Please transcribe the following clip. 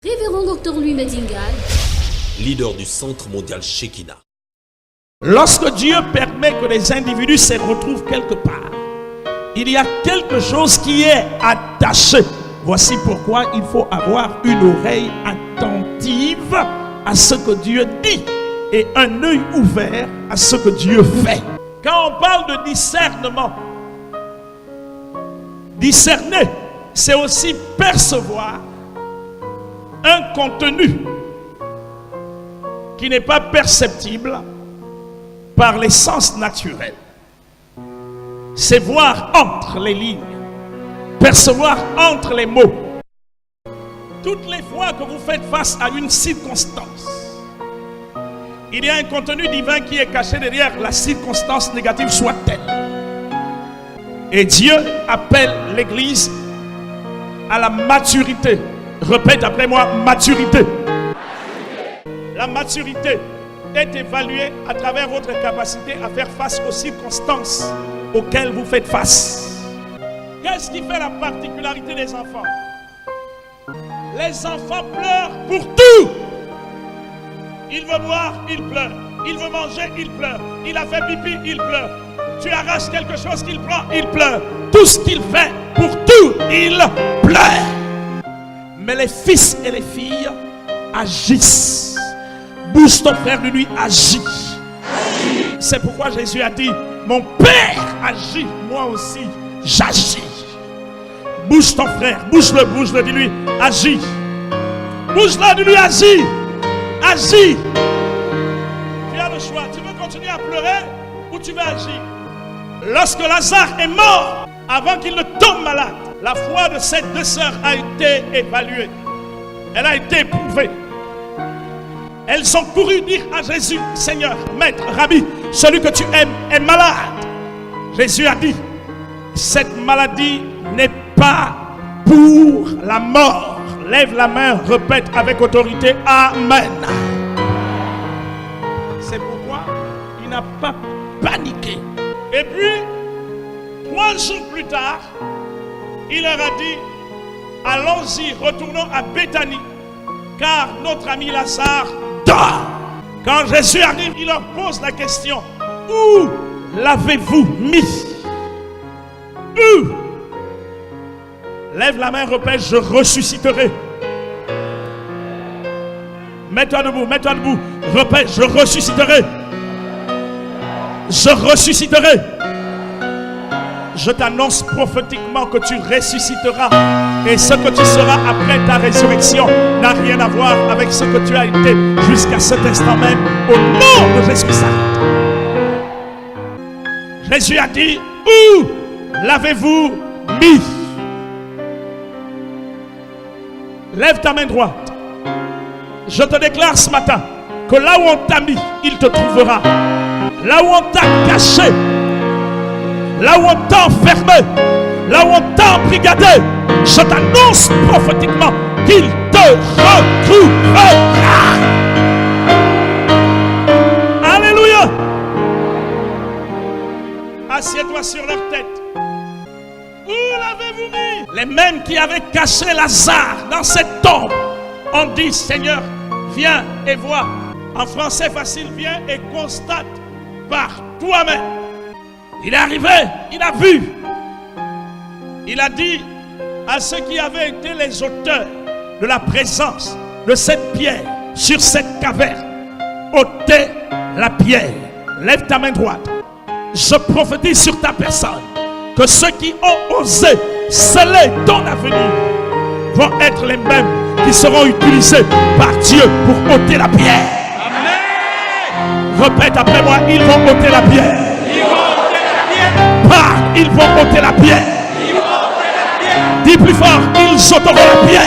Révérend Dr Louis Medingal, leader du Centre mondial Shekinah. Lorsque Dieu permet que les individus se retrouvent quelque part, il y a quelque chose qui est attaché. Voici pourquoi il faut avoir une oreille attentive à ce que Dieu dit et un œil ouvert à ce que Dieu fait. Quand on parle de discernement, discerner, c'est aussi percevoir un contenu qui n'est pas perceptible par les sens naturels. C'est voir entre les lignes, percevoir entre les mots. Toutes les fois que vous faites face à une circonstance, il y a un contenu divin qui est caché derrière la circonstance négative soit-elle. Et Dieu appelle l'Église à la maturité. Répète après moi, maturité. La maturité est évaluée à travers votre capacité à faire face aux circonstances auxquelles vous faites face. Qu'est-ce qui fait la particularité des enfants? Les enfants pleurent pour tout. Il veut boire, il pleure. Il veut manger, il pleure. Il a fait pipi, il pleure. Tu arraches quelque chose qu'il prend, il pleure. Tout ce qu'il fait, pour tout, il pleure. Mais les fils et les filles agissent. Bouge ton frère de lui, agit. C'est pourquoi Jésus a dit, mon Père agit, moi aussi j'agis. Bouge ton frère, bouge-le, dis-lui, agis. Bouge-le, dis-lui, agis. Agis. Tu as le choix, tu veux continuer à pleurer ou tu veux agir? Lorsque Lazare est mort, avant qu'il ne tombe malade, la foi de ces deux sœurs a été évaluée. Elle a été éprouvée. Elles ont couru dire à Jésus, Seigneur, Maître, Rabbi, celui que tu aimes est malade. Jésus a dit, cette maladie n'est pas pour la mort. Lève la main, répète avec autorité, Amen. C'est pourquoi il n'a pas paniqué. Et puis, 3 jours plus tard, il leur a dit, allons-y, retournons à Béthanie, car notre ami Lazare dort. Quand Jésus arrive, il leur pose la question, où l'avez-vous mis? Où? Lève la main, répète, je ressusciterai. Mets-toi debout, répète, je ressusciterai. Je ressusciterai. Je t'annonce prophétiquement que tu ressusciteras. Et ce que tu seras après ta résurrection n'a rien à voir avec ce que tu as été jusqu'à cet instant même. Au nom de Jésus-Christ. Jésus a dit, où l'avez-vous mis? Lève ta main droite. Je te déclare ce matin que là où on t'a mis, il te trouvera. Là où on t'a caché, là où on t'a enfermé, là où on t'a embrigadé, je t'annonce prophétiquement qu'il te retrouvera. Alléluia. Assieds-toi sur leur tête. Où l'avez-vous mis? Les mêmes qui avaient caché Lazare dans cette tombe ont dit, Seigneur, viens et vois. En français facile, viens et constate par toi-même. Il est arrivé, il a vu. Il a dit à ceux qui avaient été les auteurs de la présence de cette pierre sur cette caverne, ôtez la pierre. Lève ta main droite. Je prophétise sur ta personne que ceux qui ont osé sceller ton avenir vont être les mêmes qui seront utilisés par Dieu pour ôter la pierre. Amen. Répète après moi, ils vont ôter la pierre. Ils vont ôter la pierre. Parle, ils vont ôter la pierre. Ils vont ôter la pierre. Dis plus fort, ils ôteront la pierre.